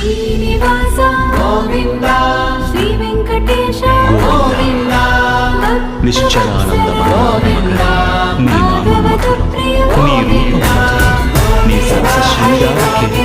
శ్రీనివాస గోవింద శ్రీ వెంకటేశ గోవింద నిశ్చలానందమయ నీ నామముఖులు నీ రూపముఖులు నీ సరస శృంగారకే